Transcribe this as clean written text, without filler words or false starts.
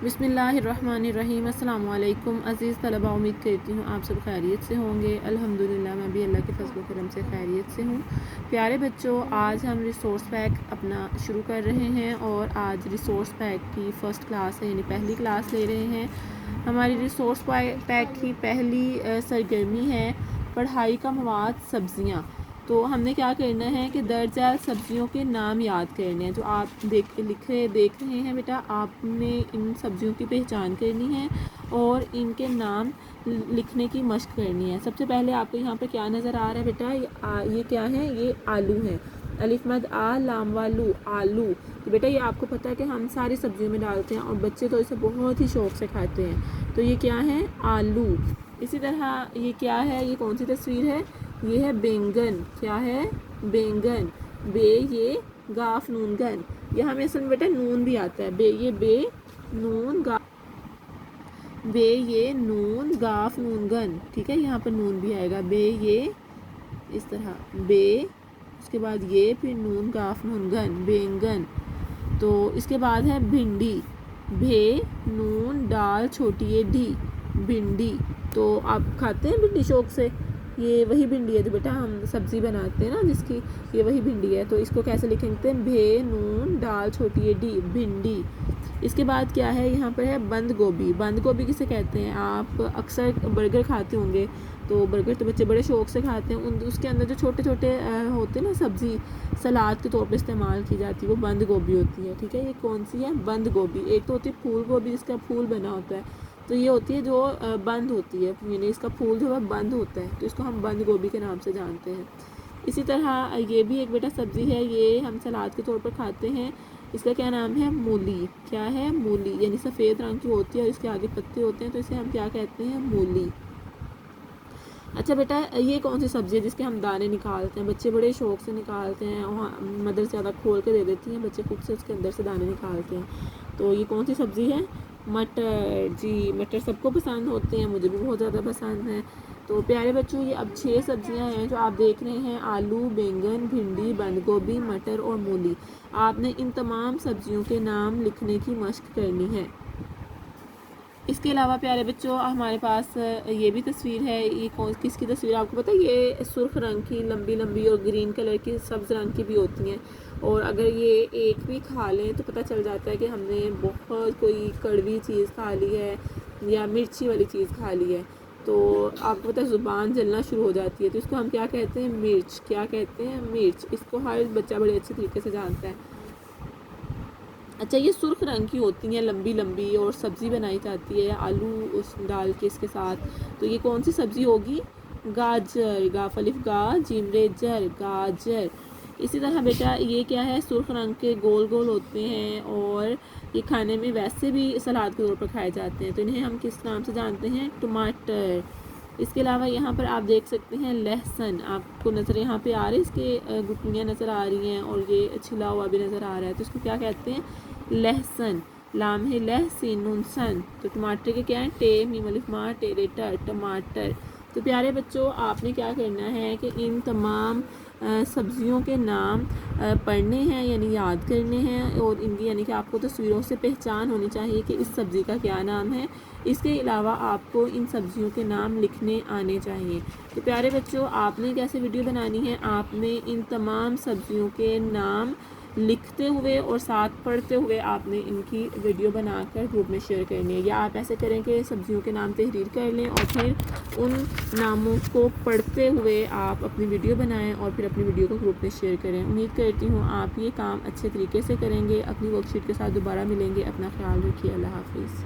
بسم اللہ الرحمن الرحیم۔ السلام علیکم عزیز طلباء، امید کرتی ہوں آپ سب خیریت سے ہوں گے۔ الحمدللہ میں بھی اللہ کے فضل و کرم سے خیریت سے ہوں۔ پیارے بچوں، آج ہم ریسورس پیک اپنا شروع کر رہے ہیں اور آج ریسورس پیک کی فرسٹ کلاس ہے، یعنی پہلی کلاس لے رہے ہیں۔ ہماری ریسورس پیک کی پہلی سرگرمی ہے پڑھائی کا مواد سبزیاں۔ تو ہم نے کیا کرنا ہے کہ درج ذیل سبزیوں کے نام یاد کرنے ہیں۔ جو آپ دیکھ رہے ہیں بیٹا، آپ نے ان سبزیوں کی پہچان کرنی ہے اور ان کے نام لکھنے کی مشق کرنی ہے۔ سب سے پہلے آپ کو یہاں پہ کیا نظر آ رہا ہے بیٹا؟ یہ کیا ہے؟ یہ آلو ہے۔ الف مد آ لام والو، آلو۔ تو بیٹا یہ آپ کو پتہ ہے کہ ہم ساری سبزیوں میں ڈالتے ہیں اور بچے تو اسے بہت ہی شوق سے کھاتے ہیں۔ تو یہ کیا ہے؟ آلو۔ اسی طرح یہ کیا ہے؟ یہ کون سی تصویر ہے؟ یہ ہے بینگن۔ کیا ہے؟ بینگن۔ بے یہ گاف نون گن۔ یہاں میں اصل میں بیٹا نون بھی آتا ہے۔ بے یہ بے نون بے یہ نون گاف نون گن، ٹھیک ہے؟ یہاں پر نون بھی آئے گا۔ بے یہ اس طرح بے، اس کے بعد یہ، پھر نون گاف نون گن، بینگن۔ تو اس کے بعد ہے بھنڈی۔ بھے نون ڈال چھوٹی یہ ڈی، بھنڈی۔ تو آپ کھاتے ہیں بھنڈی شوق سے؟ یہ وہی بھنڈی ہے جو بیٹا ہم سبزی بناتے ہیں نا جس کی، یہ وہی بھنڈی ہے۔ تو اس کو کیسے لکھیں گے؟ بھے نون ڈال چھوٹی یہ ڈی، بھنڈی۔ اس کے بعد کیا ہے؟ یہاں پر ہے بند گوبھی۔ بند گوبھی کسے کہتے ہیں؟ آپ اکثر برگر کھاتے ہوں گے، تو برگر تو بچے بڑے شوق سے کھاتے ہیں۔ اس کے اندر جو چھوٹے چھوٹے ہوتے ہیں نا سبزی، سلاد کے طور پہ استعمال کی جاتی ہے، وہ بند گوبھی ہوتی ہے، ٹھیک ہے؟ یہ کون سی ہے؟ بند گوبھی۔ ایک تو ہوتی ہے پھول گوبھی جس کا پھول بنا ہوتا ہے، تو یہ ہوتی ہے جو بند ہوتی ہے، یعنی اس کا پھول جو ہے بند ہوتا ہے، تو اس کو ہم بند گوبھی کے نام سے جانتے ہیں۔ اسی طرح یہ بھی ایک بیٹا سبزی ہے، یہ ہم سلاد کے طور پر کھاتے ہیں۔ اس کا کیا نام ہے؟ مولی۔ کیا ہے؟ مولی، یعنی سفید رنگ کی ہوتی ہے اور اس کے آگے پتے ہوتے ہیں، تو اسے ہم کیا کہتے ہیں؟ مولی۔ اچھا بیٹا، یہ کون سی سبزی ہے جس کے ہم دانے نکالتے ہیں؟ بچے بڑے شوق سے نکالتے ہیں، مدر زیادہ کھول کے دے دیتی ہیں، بچے خود سے اس کے اندر سے دانے نکالتے ہیں۔ تو یہ کون سی سبزی ہے؟ مٹر۔ جی مٹر سب کو پسند ہوتے ہیں، مجھے بھی بہت زیادہ پسند ہیں۔ تو پیارے بچوں، یہ اب 6 سبزیاں ہیں جو آپ دیکھ رہے ہیں: آلو، بینگن، بھنڈی، بند گوبھی، مٹر اور مولی۔ آپ نے ان تمام سبزیوں کے نام لکھنے کی مشق کرنی ہے۔ اس کے علاوہ پیارے بچوں، ہمارے پاس یہ بھی تصویر ہے۔ یہ کس کی تصویر آپ کو پتہ ہے؟ یہ سرخ رنگ کی لمبی لمبی اور گرین کلر کی، سبز رنگ کی بھی ہوتی ہیں، اور اگر یہ ایک بھی کھا لیں تو پتہ چل جاتا ہے کہ ہم نے بہت کوئی کڑوی چیز کھا لی ہے یا مرچی والی چیز کھا لی ہے۔ تو آپ کو پتہ ہے زبان جلنا شروع ہو جاتی ہے، تو اس کو ہم کیا کہتے ہیں؟ مرچ۔ کیا کہتے ہیں؟ مرچ۔ اس کو ہر بچہ بڑے اچھے طریقے سے جانتا ہے۔ اچھا، یہ سرخ رنگ کی ہوتی ہیں، لمبی لمبی، اور سبزی بنائی جاتی ہے آلو اس ڈال کے اس کے ساتھ۔ تو یہ کون سی سبزی ہوگی؟ گاجر۔ گاف الف گا جیم رے جر، گاجر۔ اسی طرح بیٹا یہ کیا ہے؟ سرخ رنگ کے گول گول ہوتے ہیں اور یہ کھانے میں ویسے بھی سلاد کے طور پر کھائے جاتے ہیں، تو انہیں ہم کس نام سے جانتے ہیں؟ ٹماٹر۔ اس کے علاوہ یہاں پر آپ دیکھ سکتے ہیں لہسن۔ آپ کو نظر یہاں پہ آ رہی ہے، اس کے گٹلیاں نظر آ رہی ہیں اور یہ چھلا ہوا بھی نظر آ رہا ہے، تو اس کو کیا کہتے ہیں؟ لہسن۔ لام ہے لہ سین نون سن۔ تو ٹماٹر کے کیا ہیں؟ ٹے میم الف ما ٹیرے ٹر، ٹماٹر۔ تو پیارے بچوں، آپ نے کیا کرنا ہے کہ ان تمام سبزیوں کے نام پڑھنے ہیں، یعنی یاد کرنے ہیں، اور ان کی یعنی کہ آپ کو تصویروں سے پہچان ہونی چاہیے کہ اس سبزی کا کیا نام ہے۔ اس کے علاوہ آپ کو ان سبزیوں کے نام لکھنے آنے چاہیے۔ تو پیارے بچوں، آپ نے کیسے ویڈیو بنانی ہے؟ آپ نے ان تمام سبزیوں کے نام لکھتے ہوئے اور ساتھ پڑھتے ہوئے آپ نے ان کی ویڈیو بنا کر گروپ میں شیئر کرنی ہے، یا آپ ایسے کریں کہ سبزیوں کے نام تحریر کر لیں اور پھر ان ناموں کو پڑھتے ہوئے آپ اپنی ویڈیو بنائیں اور پھر اپنی ویڈیو کو گروپ میں شیئر کریں۔ امید کرتی ہوں آپ یہ کام اچھے طریقے سے کریں گے۔ اپنی ورک شیٹ کے ساتھ دوبارہ ملیں گے۔ اپنا خیال رکھیے۔ اللہ حافظ۔